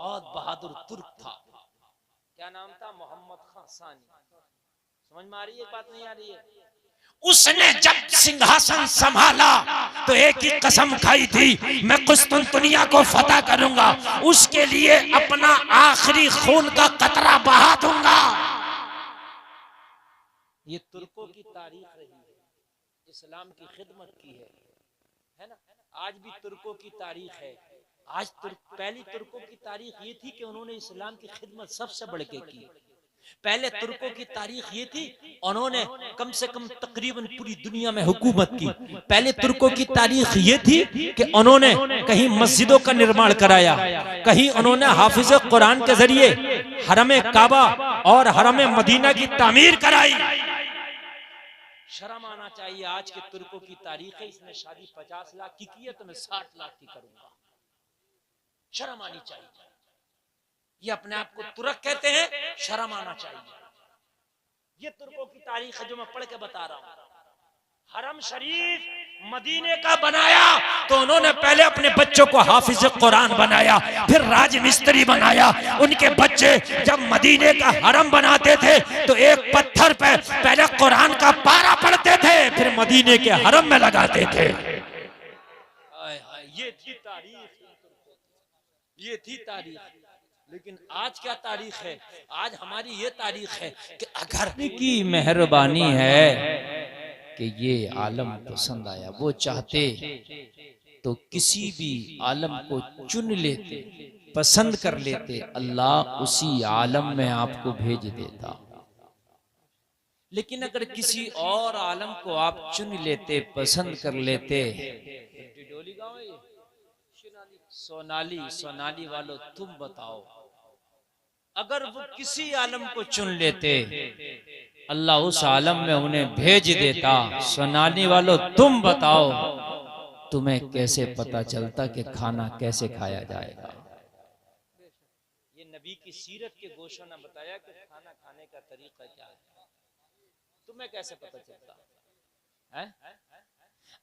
बहुत बहादुर तुर्क था। क्या नाम था? मोहम्मद खान सानी। समझ में आ रही है बात, नहीं आ रही है? उसने जब सिंहासन संभाला तो एक ही कसम खाई थी, मैं कुस्तुनतुनिया को फतह करूंगा, उसके लिए अपना आखिरी खून का कतरा बहा दूंगा। ये तुर्कों की तारीख रही है, इस्लाम की खिदमत की है ना। आज भी तुर्कों की तारीख है। आज पहली तुर्कों की तारीख ये थी कि उन्होंने इस्लाम की खिदमत सबसे बढ़ के की। पहले तुर्कों की तारीख ये थी, उन्होंने कम से कम तकरीबन पूरी दुनिया में हुकूमत की। पहले तुर्कों की तारीख ये थी कि उन्होंने कहीं मस्जिदों का निर्माण कराया, कहीं उन्होंने हाफिज कुरान के जरिए हरम काबा और हरम मदीना की तामीर कराई। शर्म आना चाहिए। आज के तुर्कों की तारीख है, इसने शादी 50 लाख की है तो मैं 60 लाख की करूंगा। शर्म आनी चाहिए। ये अपने आप को तुर्क कहते हैं, शर्म आना चाहिए। ये तुर्कों की तारीख है जो मैं पढ़ के बता रहा हूं। हरम शरीफ मदीने का बनाया तो उन्होंने पहले अपने बच्चों को हाफिज कुरान बनाया, फिर राजमिस्त्री बनाया। उनके बच्चे जब मदीने का हरम बनाते थे तो एक पत्थर पे पहले कुरान का पारा पढ़ते थे, फिर मदीने के हरम में लगाते थे। ये थी तारीख, ये थी तारीख। लेकिन आज क्या तारीख है? आज हमारी ये तारीख है कि अगर की मेहरबानी है कि ये आलम पसंद आया, वो चाहते तो किसी भी आलम को चुन लेते, पसंद कर लेते, अल्लाह उसी आलम में आपको भेज देता। लेकिन अगर किसी और आलम को आप चुन लेते, पसंद कर लेते, सोनाली, सोनाली वालों तुम बताओ, अगर वो किसी आलम को चुन लेते, अल्लाह उस आलम में उन्हें भेज देता। सोनाली वालों तुम बताओ, तुम्हें कैसे पता चलता कि खाना कैसे खाया जाएगा? ये नबी की सीरत के गोशों ने बताया कि खाना खाने का तरीका क्या है, तुम्हें कैसे पता चलता है?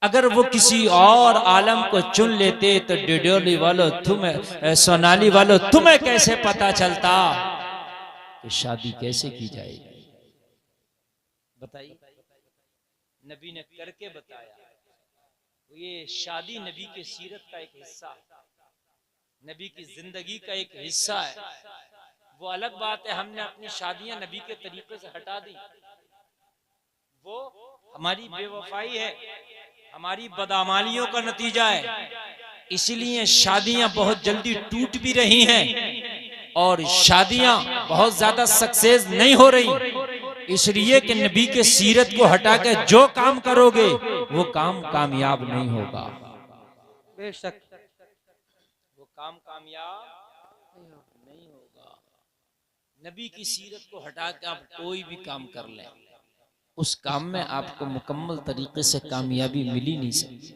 अगर वो किसी और आलम को चुन लेते तो डिडोली वालों तुम्हें, सोनाली वालों तुम्हें कैसे पता चलता कि शादी कैसे की जाएगी? बताइए, नबी ने करके बताया। ये शादी नबी के सीरत का एक हिस्सा है, नबी की जिंदगी का एक हिस्सा है। वो अलग बात है हमने अपनी शादियां नबी के तरीके से हटा दी, वो हमारी बेवफाई है, हमारी बदामालियों का नतीजा है। इसीलिए शादियां बहुत जल्दी टूट भी रही हैं और शादियां बहुत ज्यादा सक्सेस नहीं हो रही, इसलिए कि नबी के सीरत को हटा के जो काम करोगे वो काम कामयाब नहीं होगा। बेशक वो काम कामयाब नहीं होगा। नबी की सीरत को हटा के आप कोई भी काम कर लें, उस काम में आपको मुकम्मल तरीके से कामयाबी मिल ही नहीं सकती।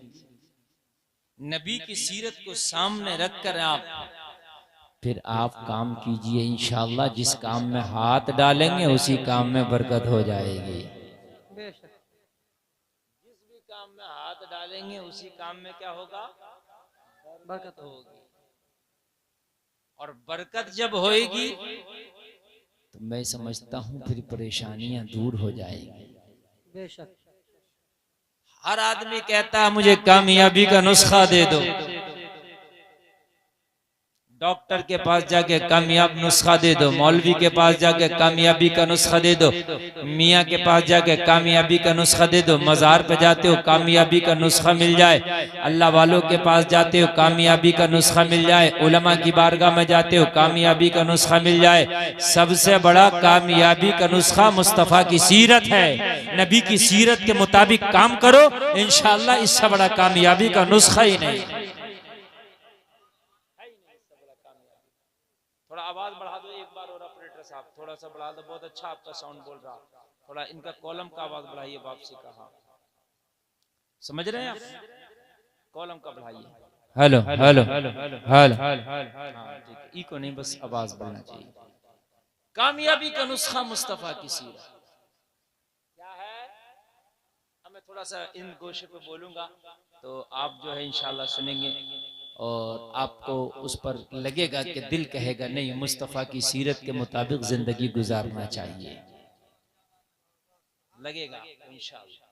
नबी की सीरत को सामने रखकर फिर आप काम कीजिए, इंशाअल्लाह जिस काम में हाथ डालेंगे उसी काम में बरकत हो जाएगी। जिस भी काम में हाथ डालेंगे उसी काम में क्या होगा? बरकत होगी। और बरकत जब होएगी तो मैं समझता हूं फिर परेशानियां दूर हो जाएगी। बेशक हर आदमी कहता है मुझे कामयाबी का नुस्खा दे दो। डॉक्टर के पास जाके कामयाब नुस्खा दे दो, मौलवी के पास जाके कामयाबी का नुस्खा दे दो, मियाँ के पास जाके कामयाबी का नुस्खा दे दो, मज़ार पे जाते हो कामयाबी का नुस्खा मिल जाए, अल्लाह वालों के पास जाते हो कामयाबी का नुस्खा मिल जाए, उलमा की बारगाह में जाते हो कामयाबी का नुस्खा मिल जाए। सबसे बड़ा कामयाबी का नुस्खा मुस्तफ़ा की सीरत है। नबी की सीरत के मुताबिक काम करो, इंशाअल्लाह इससे बड़ा कामयाबी का नुस्खा ही नहीं। थोड़ा आवाज बढ़ा दो एक बार, और ऑपरेटर साहब थोड़ा सा बढ़ा दो, बहुत अच्छा आपका साउंड बोल रहा, थोड़ा इनका कॉलम का आवाज बढ़ाइए। वापसी कहा समझ रहे हैं आप? कॉलम का बढ़ाइए। हेलो हेलो हेलो, इको नहीं, बस आवाज बढ़ना चाहिए। कामयाबी का नुस्खा मुस्तफा की सीरत क्या है? अब मैं थोड़ा सा इन गोशे पे बोलूंगा तो आप जो है इंशाल्लाह सुनेंगे। और आपको उस पर लगेगा कि दिल कहेगा नहीं, मुस्तफ़ा की सीरत के मुताबिक जिंदगी गुजारना चाहिए। लगेगा इंशाअल्लाह,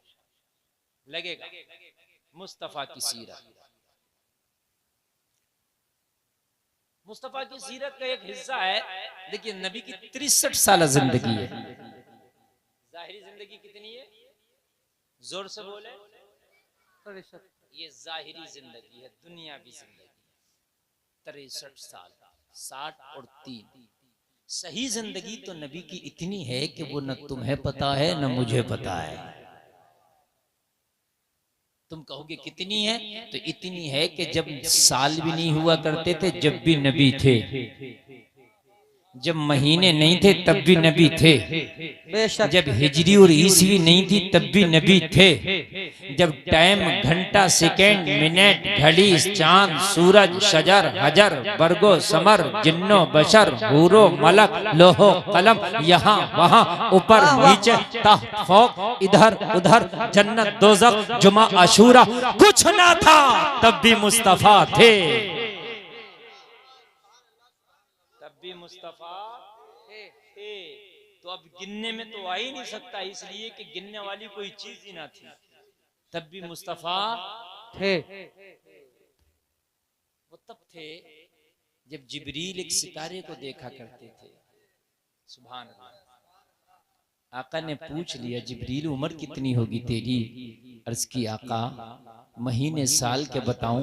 लगेगा मुस्तफ़ा की सीरत। मुस्तफ़ा की सीरत का एक हिस्सा है। देखिए, नबी की 63 साल जिंदगी है। जाहिरी जिंदगी कितनी है? जोर से बोले। ये जाहिरी जिंदगी है, दुनिया भी जिंदगी 63 साल, 60 और 3। सही जिंदगी तो नबी की इतनी है कि वो न तुम्हें पता है न मुझे पता है। तुम कहोगे कितनी है, तो इतनी है कि जब साल भी नहीं हुआ करते थे जब भी नबी थे, जब महीने नहीं थे तब भी नबी थे, जब हिजरी और ईसवी नहीं थी तब भी नबी थे, जब टाइम घंटा सेकेंड मिनट घड़ी चांद सूरज शजर हजर बरगो समर जिन्नो बशर हूरो मलक लोहो कलम यहाँ वहाँ ऊपर नीचे तहत फौक इधर उधर जन्नत दोज़ख जुमा आशूरा कुछ ना था तब भी मुस्तफा थे, मुस्तफा थे। तो अब गिनने में तो आ ही नहीं सकता, इसलिए कि गिनने वाली कोई चीज ही ना थी, तब भी मुस्तफा थे। वो तब थे जब जिब्रील एक सितारे को देखा करते थे। सुभान अल्लाह। आका ने पूछ लिया, जिब्रील उम्र कितनी होगी तेरी? अर्ज की, आका महीने साल के बताऊं?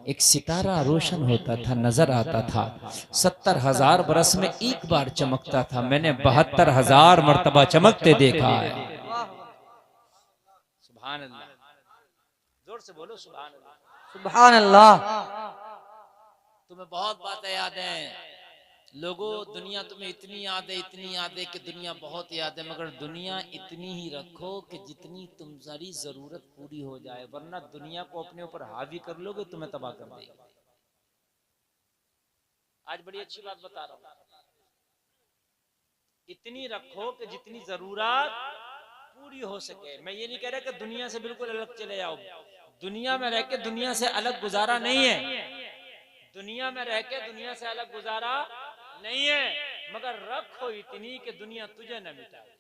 एक सितारा रोशन होता था, नजर आता था, 70,000 बरस में एक बार चमकता था, मैंने 72,000 मर्तबा चमकते देखा है। सुभान अल्लाह, जोर से बोलो सुभान अल्लाह। सुभान अल्लाह। तुम्हें बहुत बातें याद हैं लोगों, दुनिया तुम्हें इतनी याद है, इतनी याद है कि दुनिया बहुत याद है, मगर दुनिया इतनी ही रखो कि जितनी तुम्हारी जरूरत पूरी हो जाए, वरना दुनिया को अपने ऊपर हावी कर लोगे तुम्हें तबाह कर देगी। आज बड़ी अच्छी बात बता रहा हूं, इतनी रखो कि जितनी जरूरत पूरी हो सके। मैं ये नहीं कह रहा कि दुनिया से बिल्कुल अलग चले जाओ, दुनिया में रह के दुनिया से अलग गुजारा नहीं है, दुनिया में रह के दुनिया से अलग गुजारा नहीं है, मगर रखो इतनी कि दुनिया तुझे न मिटाए,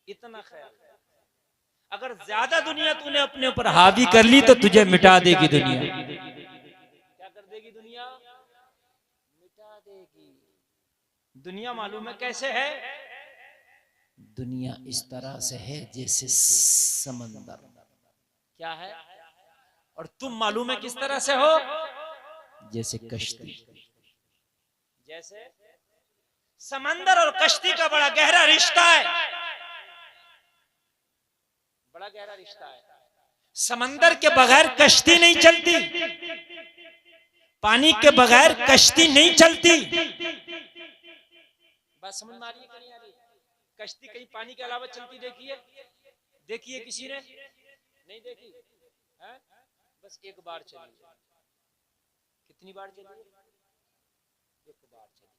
इतना ख्याल। अगर ज्यादा दुनिया तूने अपने ऊपर हावी कर ली तो तुझे मिटा देगी दुनिया। क्या कर देगी दुनिया? मिटा देगी। दुनिया मालूम है कैसे है? दुनिया इस तरह से है जैसे समंदर। क्या है? और तुम मालूम है किस तरह से हो? जैसे कश्ती। जैसे समंदर और कश्ती का बड़ा गहरा रिश्ता है, बड़ा गहरा रिश्ता है। समंदर के बगैर कश्ती नहीं चलती, पानी के बगैर कश्ती नहीं चलती। बात समझ में आ रही है कि नहीं आ रही? कश्ती कहीं पानी के अलावा चलती देखी है? देखी है किसी ने? नहीं देखी है? बस एक बार चली। कितनी बार चली? एक बार चली।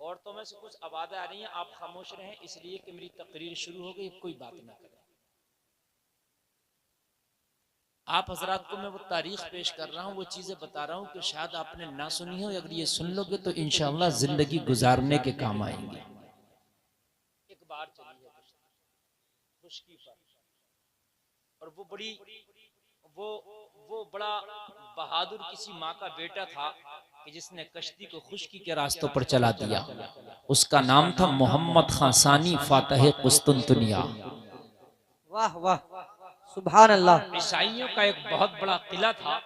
औरतों में से कुछ आवाज़ें आ रही हैं, आप खामोश रहें इसलिए कि मेरी तकरीर शुरू हो गई, कोई बात ना करें। आप हजरात को मैं वो तारीख पेश कर रहा हूँ, वो चीजें बता रहा हूँ कि शायद आपने ना सुनी हो, अगर ये सुन लोगे तो इंशाअल्लाह जिंदगी गुजारने के काम आएंगे। एक बार चली है खुशकी पर, और वो बड़ी वो बड़ा बहादुर किसी माँ का बेटा था कि जिसने कश्ती को खुशकी के रास्तों पर चला दिया। उसका नाम था मोहम्मद खान सानी फातह कुस्तुनतुनिया। वाह वाह, सुभान अल्लाह। ईसाइयों का एक बहुत बड़ा किला था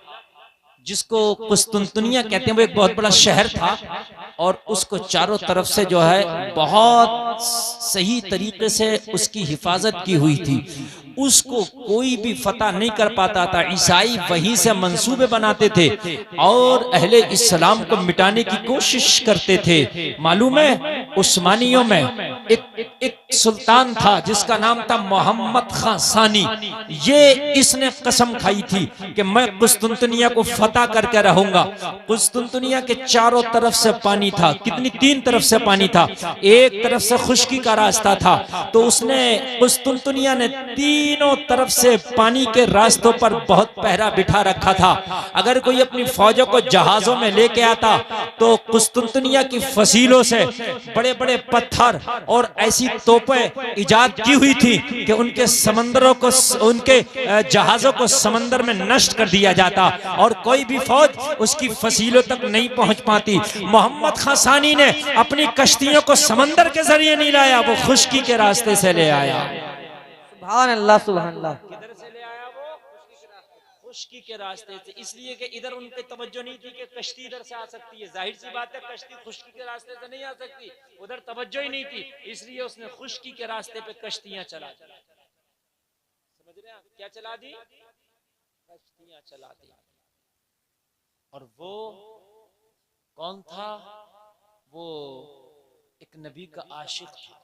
जिसको कुस्तुनतुनिया कहते हैं, वो एक बहुत बड़ा शहर था, और उसको चारों तरफ से जो है बहुत सही तरीके से उसकी हिफाजत की हुई थी। उसको कोई भी फतह नहीं कर पाता था। ईसाई वहीं से मंसूबे बनाते थे और अहले इस्लाम को मिटाने की कोशिश करते थे। मालूम है उस्मानियों में एक सुल्तान था जिसका नाम था मोहम्मद खां सानी। ये इसने कसम खाई थी कि मैं कुस्तुंतनिया को फतह करके रहूंगा। कुस्तुंतनिया के चारों तरफ से पानी था, कितनी, 3 तरफ से पानी था, एक तरफ से खुश्की का रास्ता था। तो उसने, कुस्तुंतनिया ने तीनों तरफ से पानी के रास्तों पर बहुत पहरा बिठा रखा था। अगर कोई अपनी फौजों को जहाजों में लेके आता तो कुस्तुंतनिया की फसीलों से बड़े बड़े पत्थर और ऐसी तोपें इजाद की हुई थी कि उनके समंदरों को, उनके जहाजों को समंदर में नष्ट कर दिया जाता और कोई भी फौज उसकी फसीलों तक नहीं पहुंच पाती। मोहम्मद खां सानी ने अपनी कश्तियों को समंदर के जरिए नहीं लाया, वो खुश्की के रास्ते से ले आया। सुभान अल्लाह, सुभान अल्लाह। किधर से ले आया वो? खुश्की के रास्ते से। इसलिए कि इधर उनकी तवज्जो नहीं थी कि कश्ती इधर से आ सकती है। जाहिर सी बात है कश्ती खुश्की के रास्ते से नहीं आ सकती, उधर तवज्जो ही नहीं थी। इसलिए उसने खुश्की के रास्ते पे कश्तियां चला दी। समझ रहे हैं? क्या चला दी? कश्तियां चला दी। और वो कौन था? वो एक नबी का आशिक था।